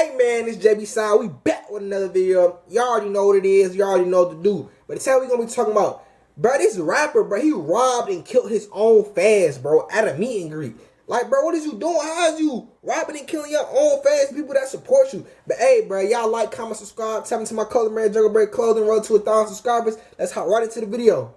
Hey man, it's JBsiah. We back with another video. Y'all already know what it is. Y'all already know what to do. But today we gonna be talking about, bro, this rapper, bro, he robbed and killed his own fans, bro, at a meet and greet. Like, bro, what is you doing? How is you robbing and killing your own fans, people that support you? But hey, bro, y'all like, comment, subscribe, tap into my color brand, JungleBredClothing, road to 1,000 subscribers. Let's hop right into the video.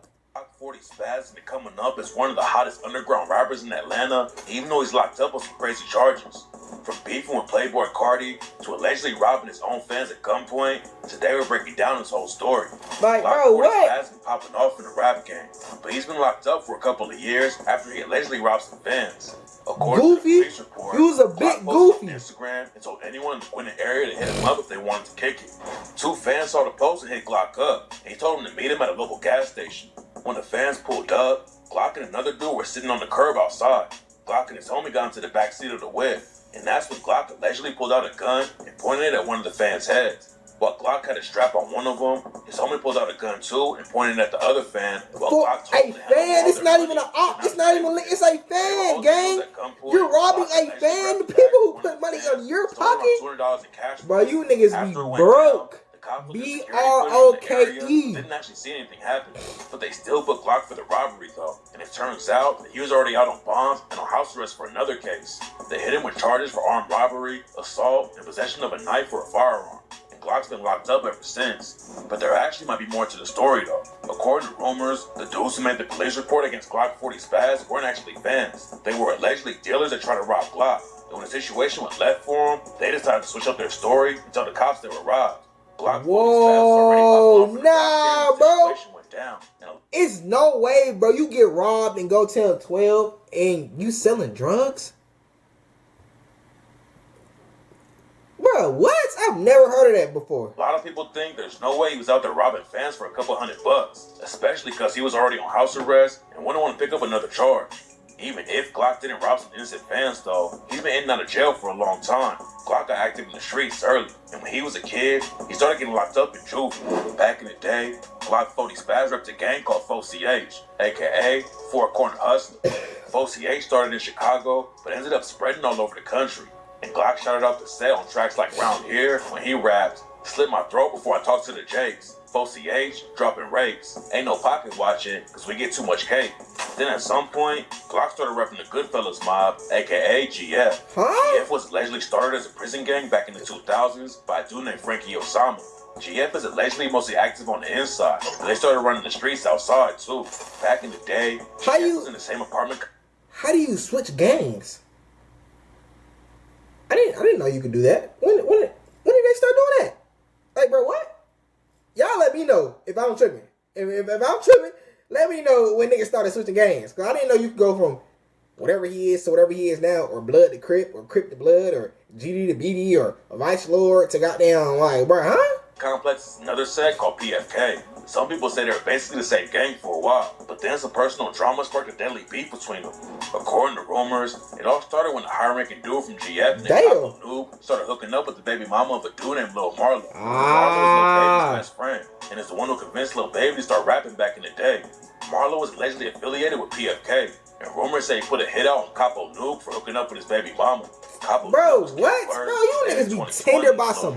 40 Spaz been coming up as one of the hottest underground rappers in Atlanta, even though he's locked up on some crazy charges. From beefing with Playboy Cardi to allegedly robbing his own fans at gunpoint, today we're breaking down his whole story. Like, bro, what? Spaz been popping off in the rap game, but he's been locked up for a couple of years after he allegedly robbed some fans. According to the police report, he was a bit goofy. On Instagram and told anyone in the Winter area to hit him up if they wanted to kick it. Two fans saw the post and hit Glock up, and he told him to meet him at a local gas station. When the fans pulled up, Glock and another dude were sitting on the curb outside. Glock and his homie got into the back seat of the whip, and that's when Glock allegedly pulled out a gun and pointed it at one of the fans' heads. While Glock had a strap on one of them, his homie pulled out a gun too and pointed at the other fan. While Glock told him to fan, it's not even an op. It's not even. It's a fan, gang. You're robbing a fan. The people who put money in your pocket, $200 in cash. Bro, you niggas be broke. B-R-O-K-E. Didn't actually see anything happen, but they still booked Glock for the robbery though, and it turns out that he was already out on bond and on house arrest for another case. They hit him with charges for armed robbery, assault, and possession of a knife or a firearm. And Glock's been locked up ever since. But there actually might be more to the story though. According to rumors, the dudes who made the police report against Glock 40 Spaz weren't actually fans. They were allegedly dealers that tried to rob Glock. And when the situation went left for them, they decided to switch up their story and tell the cops they were robbed. Whoa, nah, bro. It's no way, bro. You get robbed and go tell 12 and you selling drugs? Bro, what? I've never heard of that before. A lot of people think there's no way he was out there robbing fans for a couple $100, especially because he was already on house arrest and wouldn't want to pick up another charge. Even if Glock didn't rob some innocent fans though, he's been in and out of jail for a long time. Glock got active in the streets early, and when he was a kid, he started getting locked up in juvenile. Back in the day, Glock 40 Spaz repped a gang called 4CH, aka Four Corner Hustler. 4CH started in Chicago, but ended up spreading all over the country. And Glock shouted out the set on tracks like Round Here when he rapped, "Slit my throat before I talk to the Jakes." 4CH dropping rapes. Ain't no pocket watching, cause we get too much cake. Then at some point, Glock started repping the Goodfellas mob, aka GF. GF was allegedly started as a prison gang back in the 2000s by a dude named Frankie Osama. GF is allegedly mostly active on the inside, but they started running the streets outside too. Back in the day, GF was in the same apartment. How do you switch gangs? I didn't know you could do that. When did they start doing that? Like, bro, what? Y'all let me know if I'm tripping. If I'm tripping, let me know when niggas started switching gangs. Because I didn't know you could go from whatever he is to whatever he is now, or Blood to Crip, or Crip to Blood, or GD to BD, or a Vice Lord to goddamn, like, bro, huh? Complex is another set called PFK. Some people say they were basically the same gang for a while, but then some personal drama sparked a deadly beef between them. According to rumors, it all started when the high-ranking dude from GF named Capo Noob started hooking up with the baby mama of a dude named Lil Marlo. Marlo was Lil Baby's best friend, and is the one who convinced Lil Baby to start rapping back in the day. Marlo was allegedly affiliated with PFK, and rumors say he put a hit out on Capo Noob for hooking up with his baby mama. Bro, what? Bro, you niggas be tender by some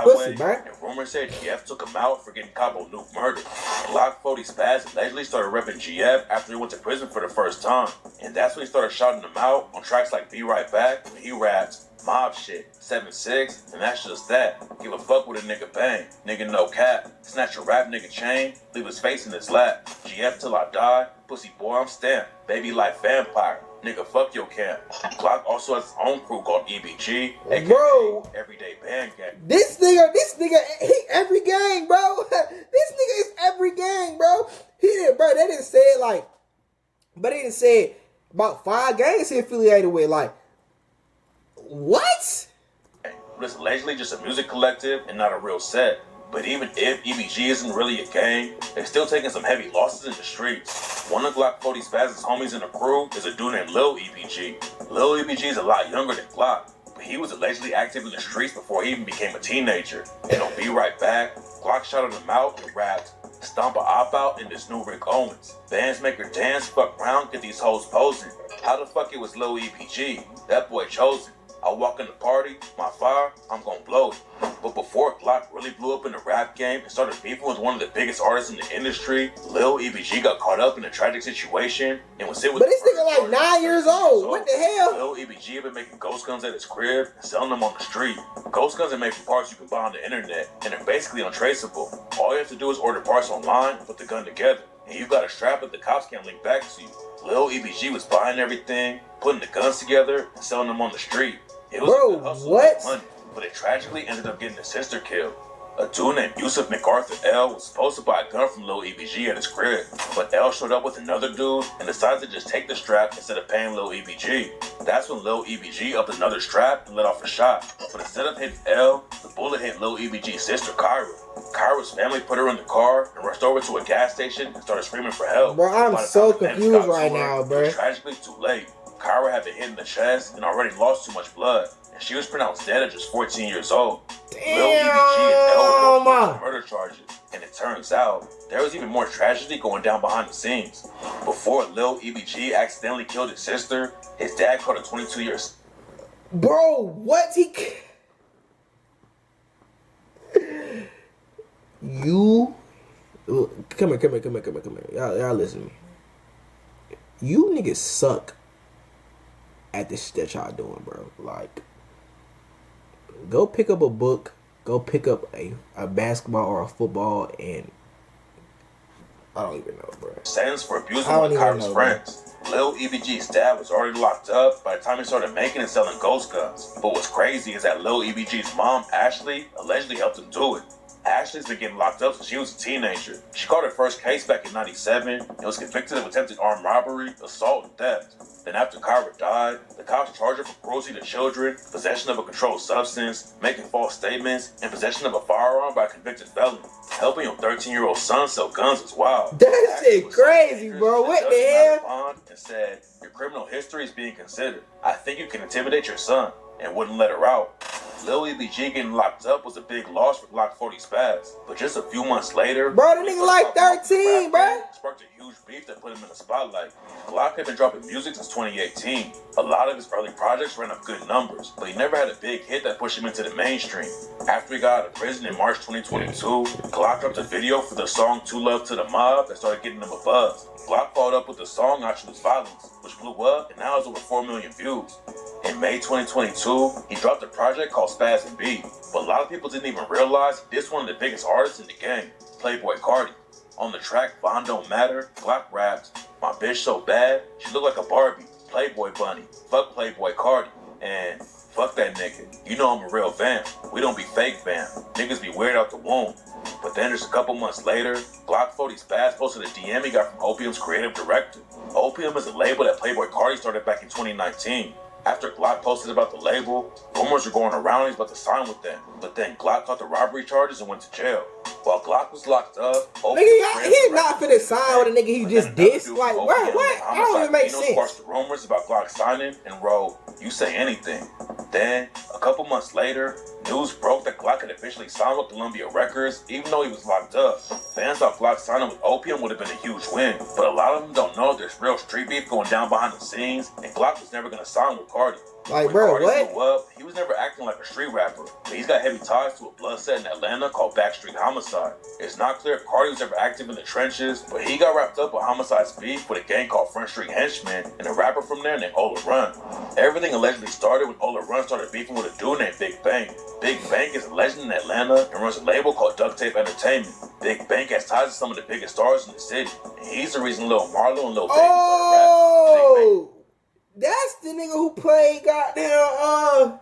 pussy, bro. And rumors said GF took him out for getting Capo Noob murdered. Glock 40 Spaz allegedly started repping GF after he went to prison for the first time. And that's when he started shouting him out on tracks like Be Right Back when he raps mob shit, 7-6, and that's just that. Give a fuck with a nigga bang, nigga no cap. Snatch a rap nigga chain, leave his face in his lap. GF till I die, pussy boy I'm stamped. Baby like vampire, nigga fuck your camp. Glock also has his own crew called EBG, aka bro, Everyday Band Gang. This nigga, he every gang, bro. This nigga is every gang, bro. He didn't, bro. They didn't say it like, but they didn't say about 5 gangs he affiliated with, like. What? It's allegedly just a music collective and not a real set. But even if EBG isn't really a gang, they're still taking some heavy losses in the streets. One of Glock 40 Spaz's homies in the crew is a dude named Lil EBG. Lil EBG is a lot younger than Glock, but he was allegedly active in the streets before he even became a teenager. And on Be Right Back, Glock shouted him out and rapped, "Stomp a op out in this new Rick Owens. Bands make her dance, fuck round, get these hoes posing. How the fuck it was Lil EBG? That boy chosen. I walk in the party, my fire, I'm gonna blow it. But before Glock really blew up in the rap game and started beefing with one of the biggest artists in the industry, Lil EBG got caught up in a tragic situation and was hit with. But this nigga like 9 years old. What the hell? Lil EBG had been making ghost guns at his crib and selling them on the street. Ghost guns are made from parts you can buy on the internet and are basically untraceable. All you have to do is order parts online and put the gun together, and you've got a strap that the cops can't link back to you. Lil EBG was buying everything, putting the guns together, and selling them on the street. It was a good hustle what? money, but it tragically ended up getting his sister killed. A dude named Yusuf MacArthur L was supposed to buy a gun from Lil EBG at his crib, but L showed up with another dude and decided to just take the strap instead of paying Lil EBG. That's when Lil EBG upped another strap and let off a shot. But instead of hitting L, the bullet hit Lil EBG's sister Kyra. Kyra's family put her in the car and rushed over to a gas station and started screaming for help. Bro, I'm so confused right now, bro. It was tragically too late. Kyra had been hit in the chest and already lost too much blood, and she was pronounced dead at just 14 years old. Damn. Lil EBG and L were murder charges, and it turns out there was even more tragedy going down behind the scenes. Before Lil EBG accidentally killed his sister, his dad caught a 22-year. Bro, what You come here. Y'all listen to me. You niggas suck at this shit that y'all doing, bro. Like, go pick up a book, go pick up a basketball or a football, and I don't even know, bro. Sentence for abusing one of Kyra's friends. Lil EBG's dad was already locked up by the time he started making and selling ghost guns. But what's crazy is that Lil EBG's mom, Ashley, allegedly helped him do it. Ashley's been getting locked up since she was a teenager. She caught her first case back in '97 and was convicted of attempted armed robbery, assault, and theft. Then after Kyra died, the cops charged her for cruelty to children, possession of a controlled substance, making false statements, and possession of a firearm by a convicted felon. Helping your 13-year-old son sell guns is wild. That shit crazy, bro. What the hell? And said, your criminal history is being considered. I think you can intimidate your son, and wouldn't let her out. Lil EBG getting locked up was a big loss for Glock 40 Spaz. But just a few months later, bro, the nigga like 13, bro. Sparked a huge beef that put him in the spotlight. Glock had been dropping music since 2018. A lot of his early projects ran up good numbers, but he never had a big hit that pushed him into the mainstream. After he got out of prison in March 2022, Glock dropped a video for the song Two Love to the Mob that started getting him a buzz. Glock followed up with the song I Choose Violence, which blew up and now has over 4 million views. In May 2022, he dropped a project called Spaz and B, but a lot of people didn't even realize he dissed one of the biggest artists in the game, Playboi Carti. On the track Bond Don't Matter, Glock raps, my bitch so bad, she look like a Barbie, Playboy bunny, fuck Playboi Carti, and fuck that nigga, you know I'm a real vamp, we don't be fake vamp, niggas be weird out the womb. But then just a couple months later, Glock 40 Spaz posted a DM he got from Opium's creative director. Opium is a label that Playboi Carti started back in 2019. After Glock posted about the label, rumors were going around he's about to sign with them. But then Glock caught the robbery charges and went to jail. While Glock was locked up, nigga, he's not finna sign with a nigga he just dissed. Like, what? That don't even make sense. Sparked the rumors about Glock signing and wrote, "You say anything." Then, a couple months later, news broke that Glock had officially signed with Columbia Records, even though he was locked up. Fans thought Glock signing with Opium would have been a huge win, but a lot of them don't know there's real street beef going down behind the scenes, and Glock was never gonna sign with Carti. Like, when bro, Carti what? blew up, he was never acting like a street rapper, but he's got heavy ties to a blood set in Atlanta called Backstreet Homicide. It's not clear if Carti was ever active in the trenches, but he got wrapped up with Homicide's beef with a gang called Front Street Henchmen and a rapper from there named Ola Run. Everything allegedly started when Ola Run started beefing with a dude named Big Bang. Big Bang is a legend in Atlanta and runs a label called Duct Tape Entertainment. Big Bang has ties to some of the biggest stars in the city, and he's the reason Lil Marlo and Lil Baby started rapping. Big Bang. That's the nigga who played goddamn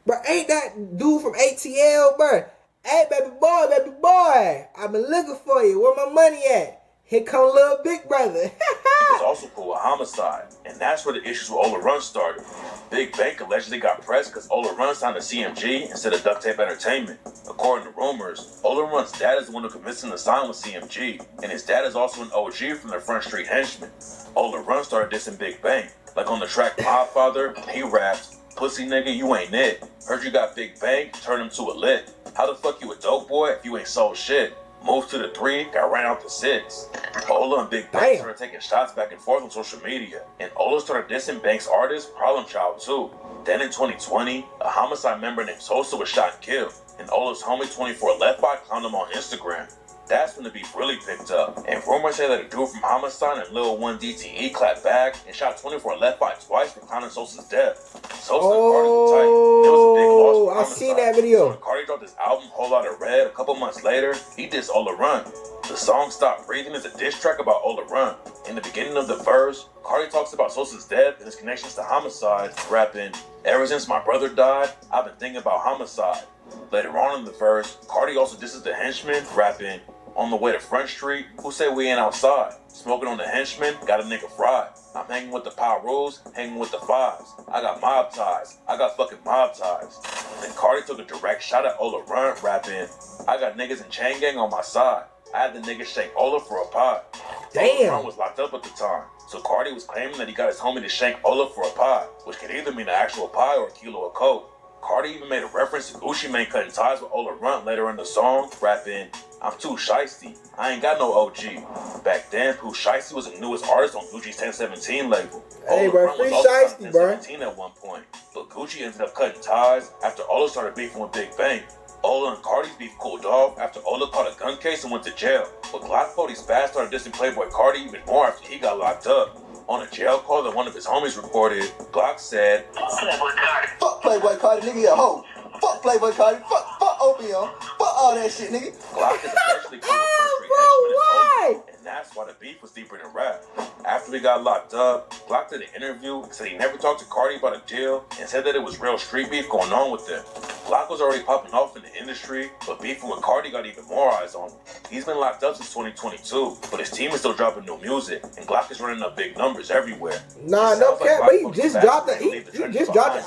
Bro, ain't that dude from ATL, bro? Hey, baby boy, I've been looking for you. Where my money at? Here come little big brother. He was also cool with Homicide, and that's where the issues with Ola Run started. Big Bank allegedly got pressed because Ola Run signed to CMG instead of Duct Tape Entertainment. According to rumors, Ola Run's dad is the one who convinced him to sign with CMG, and his dad is also an OG from the Front Street Henchmen. Ola Run started dissing Big Bank. Like on the track My Father, he raps, "Pussy nigga, you ain't it. Heard you got Big Bank, turn him to a lick. How the fuck you a dope boy if you ain't sold shit?" Moved to the 3, got ran out to 6. Ola and Big Bank started taking shots back and forth on social media, and Ola started dissing Banks' artist, Problem Child, too. Then in 2020, a homicide member named Sosa was shot and killed, and Ola's homie 24 Left Eye clowned him on Instagram. That's when the beef really picked up, and rumors say that a dude from Homicide and Lil 1 DTE clapped back and shot 24 Left Eye twice for clowning Sosa's death. Sosa and Cardi were tight. There was a big loss for Homicide. I seen that video. So when Cardi dropped his album Whole Lotta Red a couple months later, he dissed Ola Run. The song Stop Breathing is a diss track about Ola Run. In the beginning of the verse, Cardi talks about Sosa's death and his connections to Homicide, rapping, "Ever since my brother died, I've been thinking about Homicide." Later on in the verse, Cardi also disses the henchman, rapping, "On the way to Front Street, who say we ain't outside? Smoking on the henchman, got a nigga fried. I'm hanging with the power rules, hanging with the fives. I got mob ties, I got fucking mob ties." Then Cardi took a direct shot at Ola Run, rapping, "I got niggas in chain gang on my side. I had the nigga shank Ola for a pot." Damn. Ola Run was locked up at the time, so Cardi was claiming that he got his homie to shank Ola for a pie, which could either mean an actual pie or a kilo of coke. Cardi even made a reference to Gucci Mane cutting ties with Ola Run later in the song, rapping, "I'm too shiesty. I ain't got no OG." Back then, Pooh Shiesty was the newest artist on Gucci's 1017 label. Hey, Ola bro, Run free was also Shiesty, signed bro. 1017 at one point, but Gucci ended up cutting ties after Ola started beefing with Big Bang. Ola and Cardi's beef cooled off after Ola caught a gun case and went to jail. But Glock 40's Spaz started dissing Playboy Cardi even more after he got locked up. On a jail call that one of his homies recorded, Glock said, "Fuck Playboy Cardi. Fuck Playboy Cardi, nigga, you a hoe. Fuck Playboy Cardi. Fuck opium. Fuck all that shit, nigga." Glock is especially cool with Country why? Henchman and that's why the beef was deeper than rap. After he got locked up, Glock did an interview and said he never talked to Cardi about a deal and said that it was real street beef going on with them. Glock was already popping off in the industry, but beefing with Cardi got even more eyes on him. He's been locked up since 2022, but his team is still dropping new music, and Glock is running up big numbers everywhere. Nah, no cap, but he just dropped the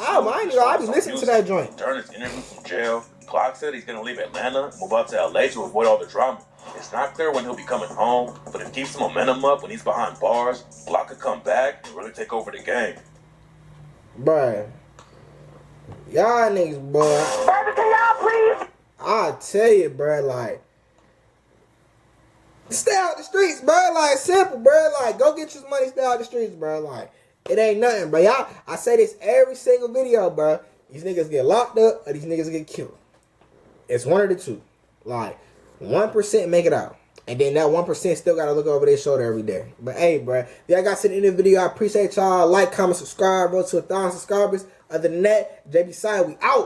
album. I ain't gonna lie, I be listening to that joint. During his interview from jail, Glock said he's gonna leave Atlanta and move out to LA to avoid all the drama. It's not clear when he'll be coming home, but if he keeps the momentum up when he's behind bars, Glock could come back and really take over the game. Bruh. Y'all niggas, boy. Baby, can y'all please?" I tell you, bruh, like, stay out the streets, bruh. Like, simple, bruh. Like, go get your money, stay out the streets, bruh. Like, it ain't nothing, bruh. Y'all, I say this every single video, bruh. These niggas get locked up or these niggas get killed. It's one of the two. Like, 1% make it out. And then that 1% still got to look over their shoulder every day. But hey, bruh, if y'all got to the end of the video, I appreciate y'all. Like, comment, subscribe, roll to 1,000 subscribers. Other than that, JBsiah, we out.